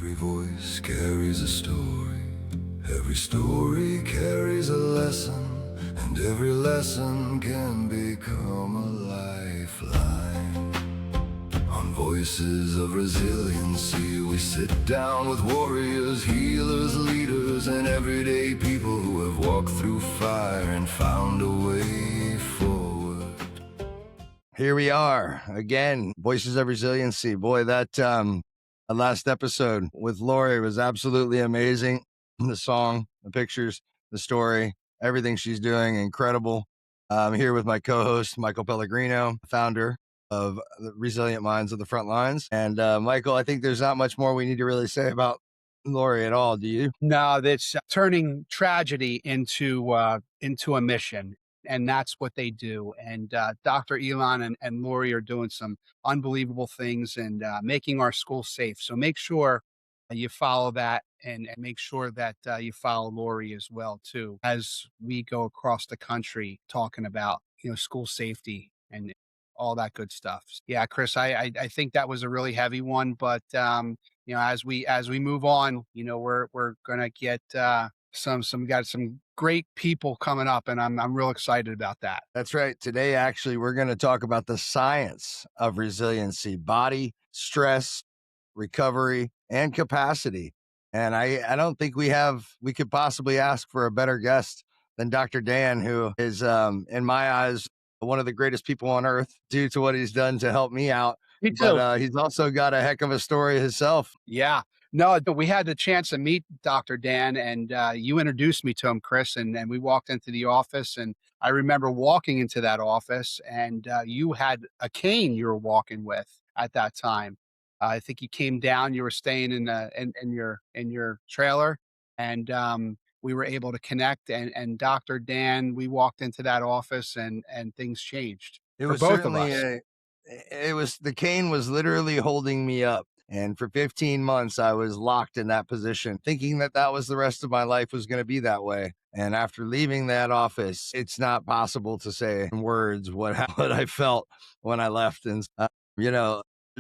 Every voice carries a story, every story carries a lesson, and every lesson can become a lifeline. On Voices of Resiliency, we sit down with warriors, healers, leaders, and everyday people who have walked through fire and found a way forward. Here we are again, Voices of Resiliency. Boy, that last episode with Lori was absolutely amazing. The song, the pictures, the story, everything she's doing, incredible. I'm here with my co-host, Michael Pellegrino, founder of the Resilient Minds of the Front Lines. And Michael, I think there's not much more we need to really say about Lori at all. Do you? No, that's turning tragedy into a mission. And that's what they do. And Dr. Elon and Lori are doing some unbelievable things and making our schools safe. So make sure you follow that and make sure that you follow Lori as well, too, as we go across the country talking about, school safety and all that good stuff. Yeah, Kris, I think that was a really heavy one, but as we move on, we're gonna get we got some great people coming up, and I'm real excited about that. That's right. Today, actually, we're going to talk about the science of resiliency, body, stress, recovery, and capacity. And I don't think we could possibly ask for a better guest than Dr. Dan, who is, in my eyes, one of the greatest people on earth due to what he's done to help me out. Me too. But he's also got a heck of a story himself. Yeah. No, but we had the chance to meet Dr. Dan, and you introduced me to him, Kris, and we walked into the office, and I remember walking into that office, and you had a cane you were walking with at that time. I think you came down. You were staying in your trailer, and we were able to connect. And Dr. Dan, we walked into that office, and things changed It for was both of us. the cane was literally holding me up. And for 15 months, I was locked in that position, thinking that was the rest of my life was going to be that way. And after leaving that office, it's not possible to say in words what I felt when I left. And,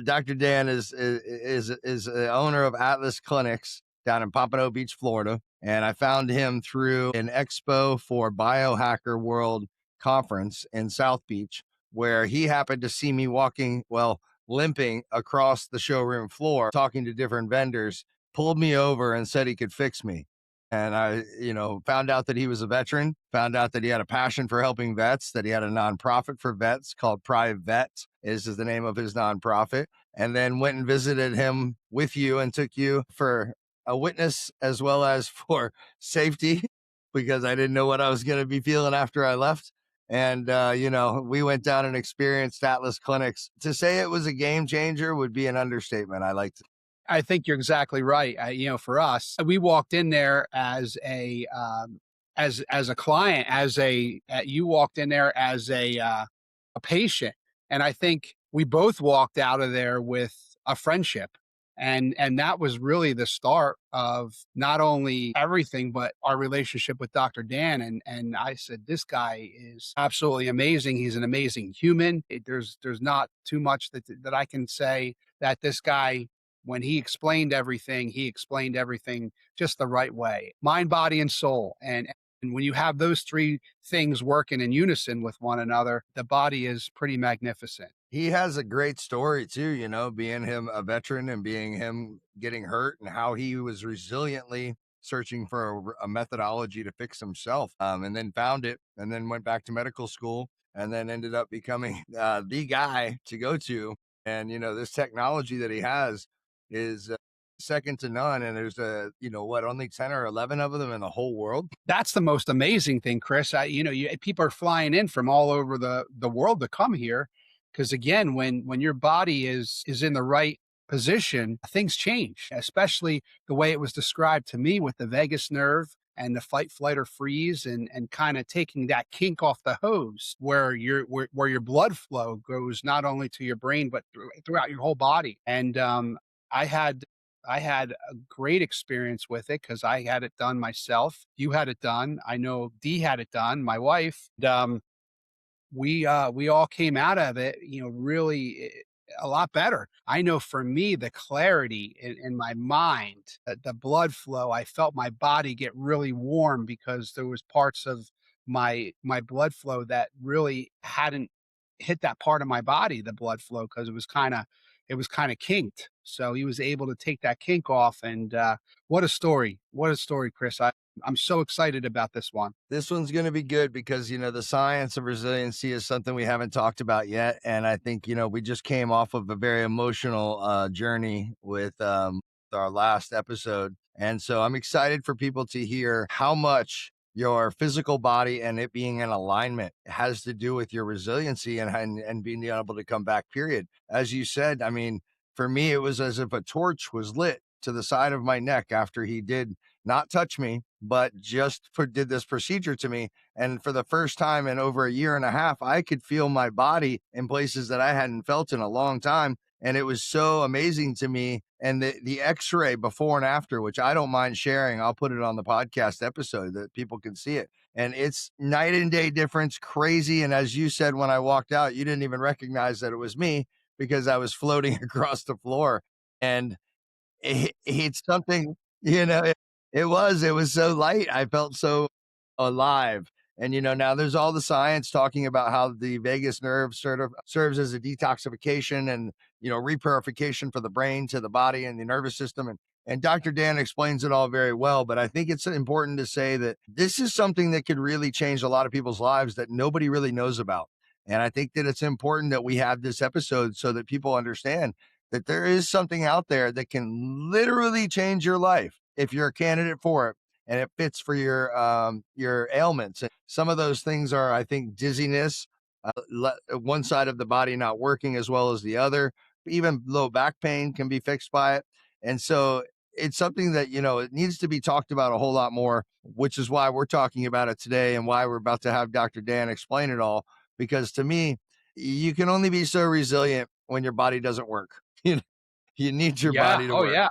Dr. Dan is the owner of Atlas Clinics down in Pompano Beach, Florida. And I found him through an expo for Biohacker World Conference in South Beach, where he happened to see me limping across the showroom floor, talking to different vendors, pulled me over and said he could fix me. And I, found out that he was a veteran, found out that he had a passion for helping vets, that he had a nonprofit for vets called PriVet is the name of his nonprofit. And then went and visited him with you and took you for a witness as well as for safety, because I didn't know what I was going to be feeling after I left. And, we went down and experienced Atlas Clinics. To say it was a game changer would be an understatement. I think you're exactly right. For us, we walked in there as a client, you walked in there as a patient, and I think we both walked out of there with a friendship. And that was really the start of not only everything, but our relationship with Dr. Dan. And I said, this guy is absolutely amazing. He's an amazing human. There's not too much that I can say that this guy, when he explained everything just the right way, mind, body, and soul. And when you have those three things working in unison with one another, the body is pretty magnificent. He has a great story too, being him a veteran and being him getting hurt and how he was resiliently searching for a methodology to fix himself, and then found it and then went back to medical school and then ended up becoming the guy to go to. And, this technology that he has is second to none. And there's only 10 or 11 of them in the whole world. That's the most amazing thing, Kris. People are flying in from all over the world to come here. Because again, when your body is in the right position, things change, especially the way it was described to me with the vagus nerve and the fight, flight, or freeze, and kind of taking that kink off the hose where your blood flow goes not only to your brain, but throughout your whole body. And I had a great experience with it because I had it done myself. You had it done. I know Dee had it done, my wife. We all came out of it, really a lot better. I know for me, the clarity in my mind, the blood flow, I felt my body get really warm because there was parts of my blood flow that really hadn't hit that part of my body, the blood flow, because it was kind of kinked. So he was able to take that kink off. And what a story. What a story, Kris. I'm so excited about this one. This one's going to be good because, the science of resiliency is something we haven't talked about yet. And I think, we just came off of a very emotional journey with our last episode. And so I'm excited for people to hear how much your physical body and it being in alignment has to do with your resiliency and being able to come back, period. As you said, I mean, for me, it was as if a torch was lit to the side of my neck after he did not touch me, but just did this procedure to me. And for the first time in over a year and a half, I could feel my body in places that I hadn't felt in a long time. And it was so amazing to me. And the x-ray before and after, which I don't mind sharing, I'll put it on the podcast episode that people can see it. And it's night and day difference, crazy. And as you said, when I walked out, you didn't even recognize that it was me because I was floating across the floor. And it's something, it was so light. I felt so alive. And, now there's all the science talking about how the vagus nerve sort of serves as a detoxification and, repurification for the brain to the body and the nervous system. And Dr. Dan explains it all very well. But I think it's important to say that this is something that could really change a lot of people's lives that nobody really knows about. And I think that it's important that we have this episode so that people understand that there is something out there that can literally change your life if you're a candidate for it and it fits for your ailments. And some of those things are, I think, dizziness, one side of the body not working as well as the other. Even low back pain can be fixed by it. And so it's something that, it needs to be talked about a whole lot more, which is why we're talking about it today and why we're about to have Dr. Dan explain it all. Because to me, you can only be so resilient when your body doesn't work. You need your Yeah. body to Oh, work. yeah.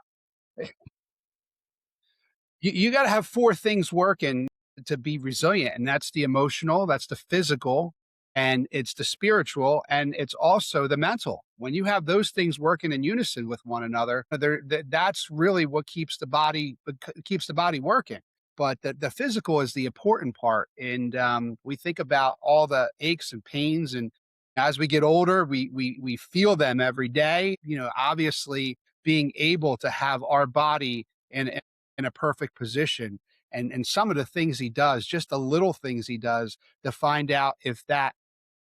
You got to have four things working to be resilient, and that's the emotional, that's the physical, and it's the spiritual, and it's also the mental. When you have those things working in unison with one another, that's really what keeps the body working. But the physical is the important part, and we think about all the aches and pains, and as we get older, we feel them every day. Obviously, being able to have our body in a perfect position. And some of the things he does, just the little things he does to find out if that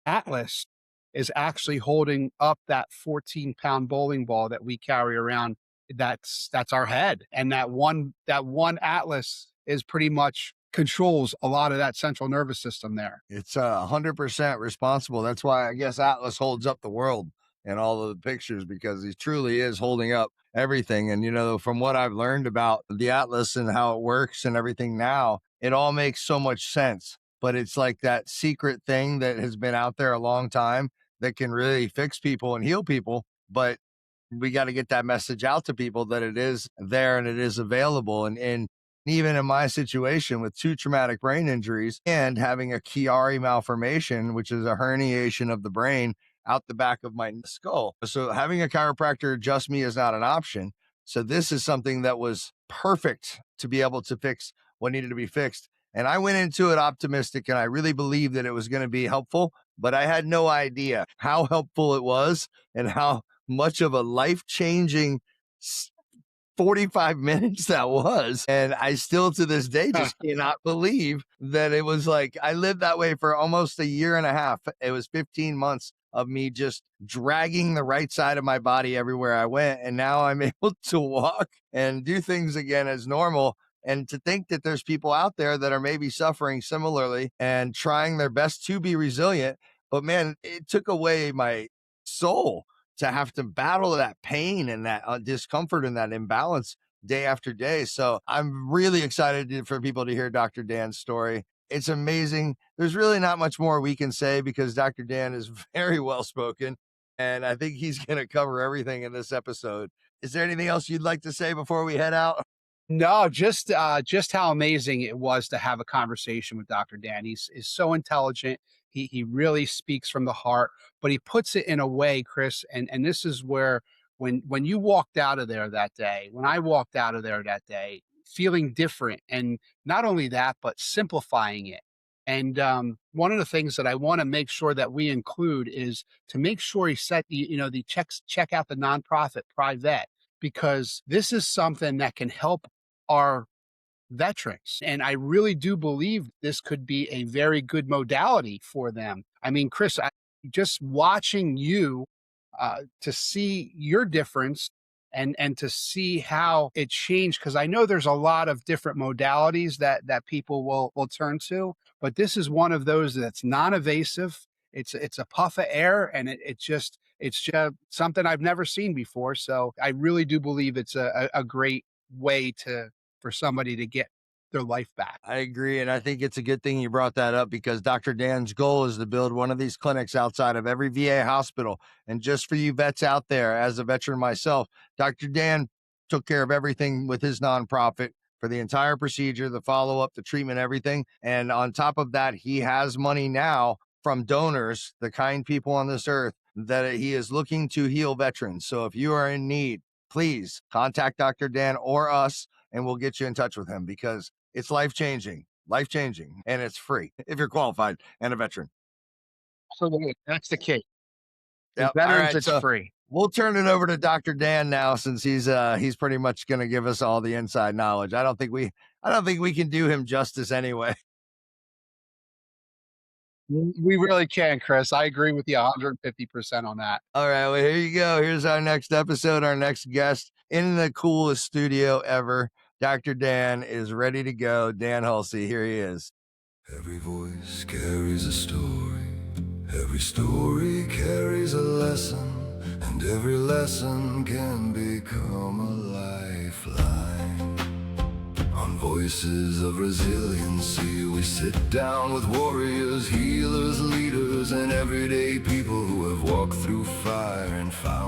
atlas is actually holding up that 14-pound bowling ball that we carry around. That's our head. And that one atlas is pretty much controls a lot of that central nervous system there. It's 100% responsible. That's why I guess Atlas holds up the world in all of the pictures because he truly is holding up everything. And, from what I've learned about the Atlas and how it works and everything now, it all makes so much sense. But it's like that secret thing that has been out there a long time that can really fix people and heal people. But we got to get that message out to people that it is there and it is available. And even in my situation with 2 traumatic brain injuries and having a Chiari malformation, which is a herniation of the brain out the back of my skull. So having a chiropractor adjust me is not an option. So this is something that was perfect to be able to fix what needed to be fixed. And I went into it optimistic and I really believed that it was going to be helpful, but I had no idea how helpful it was and how much of a life-changing 45 minutes that was. And I still to this day just cannot believe that it was like I lived that way for almost a year and a half. It was 15 months of me just dragging the right side of my body everywhere I went. And now I'm able to walk and do things again as normal. And to think that there's people out there that are maybe suffering similarly and trying their best to be resilient. But man, it took away my soul to have to battle that pain and that discomfort and that imbalance day after day. So I'm really excited for people to hear Dr. Dan's story. It's amazing. There's really not much more we can say because Dr. Dan is very well spoken. And I think he's going to cover everything in this episode. Is there anything else you'd like to say before we head out? No, just how amazing it was to have a conversation with Dr. Dan. He's so intelligent. He really speaks from the heart, but he puts it in a way, Kris, and this is where when you walked out of there that day, when I walked out of there that day, feeling different, and not only that, but simplifying it. And one of the things that I want to make sure that we include is to make sure he set the check out the nonprofit PriVet, because this is something that can help our veterans. And I really do believe this could be a very good modality for them. I mean, Kris, just watching you to see your difference and to see how it changed, because I know there's a lot of different modalities that people will turn to, but this is one of those that's non-invasive. It's a puff of air, and it's just something I've never seen before. So I really do believe it's a great way for somebody to get their life back. I agree. And I think it's a good thing you brought that up, because Dr. Dan's goal is to build one of these clinics outside of every VA hospital. And just for you vets out there, as a veteran myself, Dr. Dan took care of everything with his nonprofit for the entire procedure, the follow-up, the treatment, everything. And on top of that, he has money now from donors, the kind people on this earth, that he is looking to heal veterans. So if you are in need, please contact Dr. Dan or us, and we'll get you in touch with him, because it's life-changing, and it's free if you're qualified and a veteran. Absolutely. That's the key. Yep. Veterans, All right, it's so free. we'll turn it over to Dr. Dan now, since he's pretty much going to give us all the inside knowledge. I don't think we can do him justice anyway. We really can, Kris. I agree with you 150% on that. All right, well, here you go. Here's our next episode, our next guest in the coolest studio ever. Dr. Dan is ready to go. Dan Hulsey, here he is. Every voice carries a story. Every story carries a lesson, and every lesson can become a lifeline. On Voices of Resiliency, we sit down with warriors, healers, leaders, and everyday people who have walked through fire and found